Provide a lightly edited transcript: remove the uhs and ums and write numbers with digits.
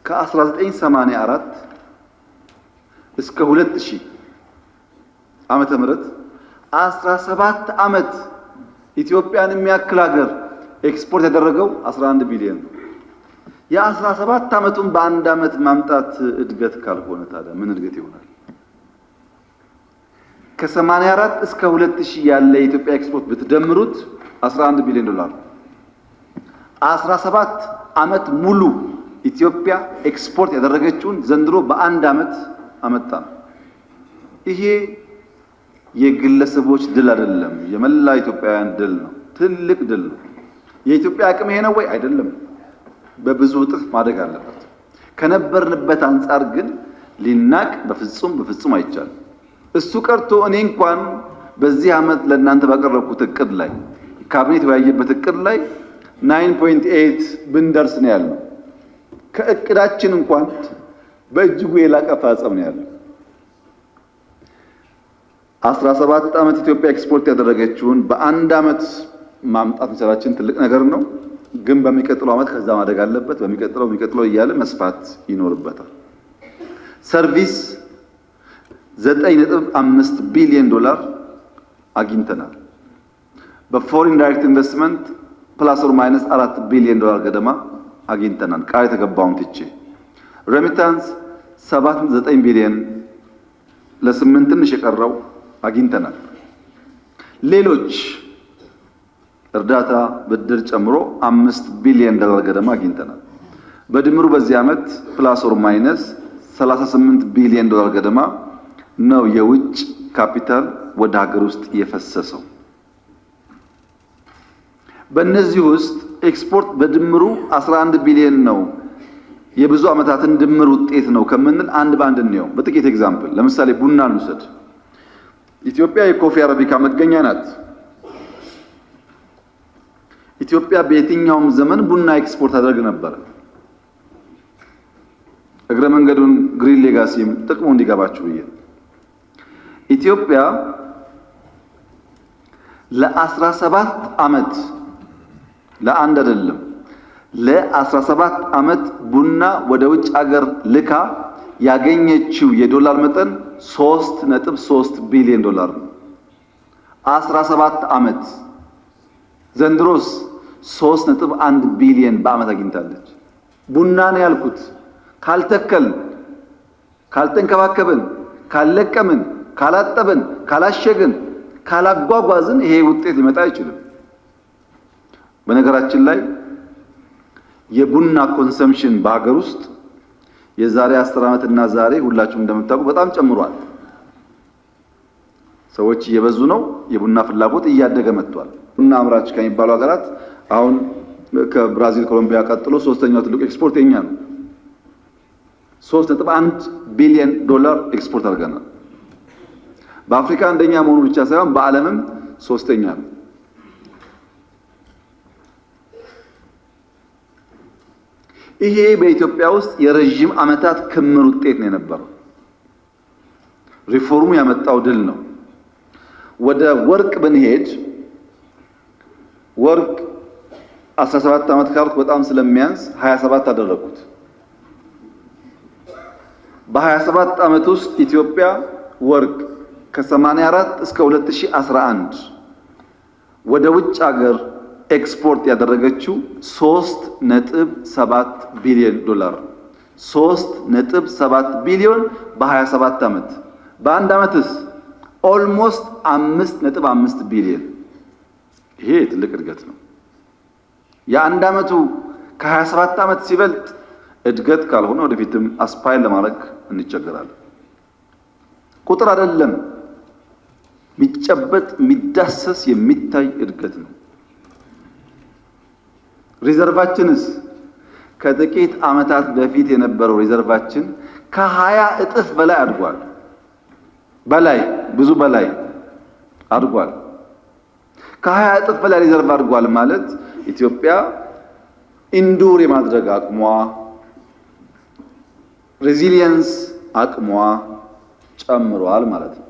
ከ1984 እስከ 2000 ዓመተ ምህረት 17 ዓመት ኢትዮጵያን የሚያክል ሀገር ኤክስፖርት ያደረገው 11 ቢሊዮን ነው። የ17 ዓመቱን በአንድ ዓመት ማምጣት እድገት ካልሆነ ታዲያ ምን እድገት ይሆናል? ከ84 እስከ 2000 ያለ የኢትዮጵያ ኤክስፖርት ብትደምሩት 11 ቢሊዮን ዶላር። 17 ዓመት ሙሉ ኢትዮጵያ ኤክስፖርት ያደረገችውን ዘንድሮ በአንድ ዓመት አመጣ። ይሄ የግለሰቦች ድል አይደለም፣ የመላ ኢትዮጵያውያን ድል ነው። ትልቅ ድል ነው። የኢትዮጵያ አቅም ይሄ ነው ወይ? አይደለም። በብዙ እጥፍ ማደግ አለበት። ከነበርንበት አንጻር ግን ሊናቅ በፍጹም አይቻልም። እሱ ቀርቶ እኔ እንኳን በዚህ ዓመት ለእናንተ ባቀረብኩት እቅድ ላይ ካቢኔት ባየበት እቅድ ላይ 9.8 ብንደርስ ነው ያለው። ከእቅዳችን እንኳን በእጅጉ የላቀ አፈጻጸም ነው ያለው። 17 ዓመት ኢትዮጵያ ኤክስፖርት ያደረገችውን በአንድ ዓመት ማምጣት መቻላችን ትልቅ ነገር ነው። ግን በሚቀጥለው ዓመት ከዛ ማደግ አለበት። በሚቀጥለው እያለ መስፋት ይኖርበታል። ሰርቪስ 9.5 ቢሊዮን ዶላር አግኝተናል። በፎሪን ዳይሬክት ኢንቨስትመንት ፕላስ ኦር ማይነስ 4 ቢሊዮን ዶላር ገደማ አግኝተናል። ቃል የተገባውን ትቼ ሬሚታንስ 7.9 ቢሊዮን ለ8 ትንሽ የቀረው አግኝተናል። ሌሎች እርዳታ ብድር ጨምሮ 5 ቢሊዮን ዶላር ገደማ አግኝተናል። በድምሩ በዚህ ዓመት ፕላስ ኦር ማይነስ 38 ቢሊዮን ዶላር ገደማ ነው የውጭ ካፒታል ወደ ሀገር ውስጥ የፈሰሰው። በእነዚህ ውስጥ ኤክስፖርት በድምሩ 11 ቢሊዮን ነው። የብዙ ዓመታትን ድምር ውጤት ነው ከምንል አንድ ባንድ እንየው። በጥቂት ኤግዛምፕል ለምሳሌ ቡና እንውሰድ። ኢትዮጵያ የኮፊ አረቢካ መገኛ ናት። ኢትዮጵያ በየትኛውም ዘመን ቡና ኤክስፖርት አድርግ ነበር። እግረ መንገዱን ግሪን ሌጋሲም ጥቅሙ እንዲገባችሁ ብዬ ኢትዮጵያ ለ17 ዓመት ለአንድ አይደለም ለ17 ዓመት ቡና ወደ ውጭ ሀገር ልካ ያገኘችው የዶላር መጠን 3.3 ቢሊዮን ዶላር ነው። 17 ዓመት። ዘንድሮስ 3.1 ቢሊዮን በዓመት አግኝታለች። ቡና ነው ያልኩት። ካልተከል፣ ካልተንከባከብን፣ ካልለቀምን፣ ካላጠብን፣ ካላሸግን፣ ካላጓጓዝን ይሄ ውጤት ሊመጣ አይችልም። በነገራችን ላይ የቡና ኮንሰምፕሽን በሀገር ውስጥ የዛሬ 10 ዓመት እና ዛሬ ሁላችሁም እንደምታውቁ በጣም ጨምሯል። ሰዎች እየበዙ ነው። የቡና ፍላጎት እያደገ መጥቷል። ቡና አምራች ከሚባሉ ሀገራት አሁን ከብራዚል፣ ኮሎምቢያ ቀጥሎ ሶስተኛው ትልቁ ኤክስፖርት የኛ ነው። 3.1 ቢሊዮን ዶላር ኤክስፖርት አድርገናል። በአፍሪካ አንደኛ መሆኑ ብቻ ሳይሆን በዓለምም ሶስተኛ ነው። ይሄ በኢትዮጵያ ውስጥ የረጅም ዓመታት ክምር ውጤት ነው የነበረው። ሪፎርሙ ያመጣው ድል ነው። ወደ ወርቅ ብንሄድ ወርቅ 17 ዓመት ካልኩ በጣም ስለሚያንስ 27 አደረኩት። በ27 ዓመት ውስጥ ኢትዮጵያ ወርቅ ከ84 እስከ 2011 ወደ ውጭ ሀገር ኤክስፖርት ያደረገችው 3.7 ቢሊዮን ዶላር 3.7 ቢሊዮን በ27 ዓመት። በአንድ ዓመትስ ኦልሞስት 5.5 ቢሊዮን። ይሄ ትልቅ እድገት ነው። የአንድ ዓመቱ ከ27 ዓመት ሲበልጥ እድገት ካልሆነ ወደፊትም አስፓይል ለማድረግ እንቸገራለን። ቁጥር አይደለም፣ የሚጨበጥ የሚዳሰስ የሚታይ እድገት ነው። ሪዘርቫችንስ ከጥቂት ዓመታት በፊት የነበረው ሪዘርቫችን ከ20 እጥፍ በላይ አድጓል። ብዙ በላይ አድጓል። ከ20 እጥፍ በላይ ሪዘርቭ አድጓል ማለት ኢትዮጵያ ኢንዱር የማድረግ አቅሟ፣ ሬዚሊየንስ አቅሟ ጨምሯል ማለት ነው።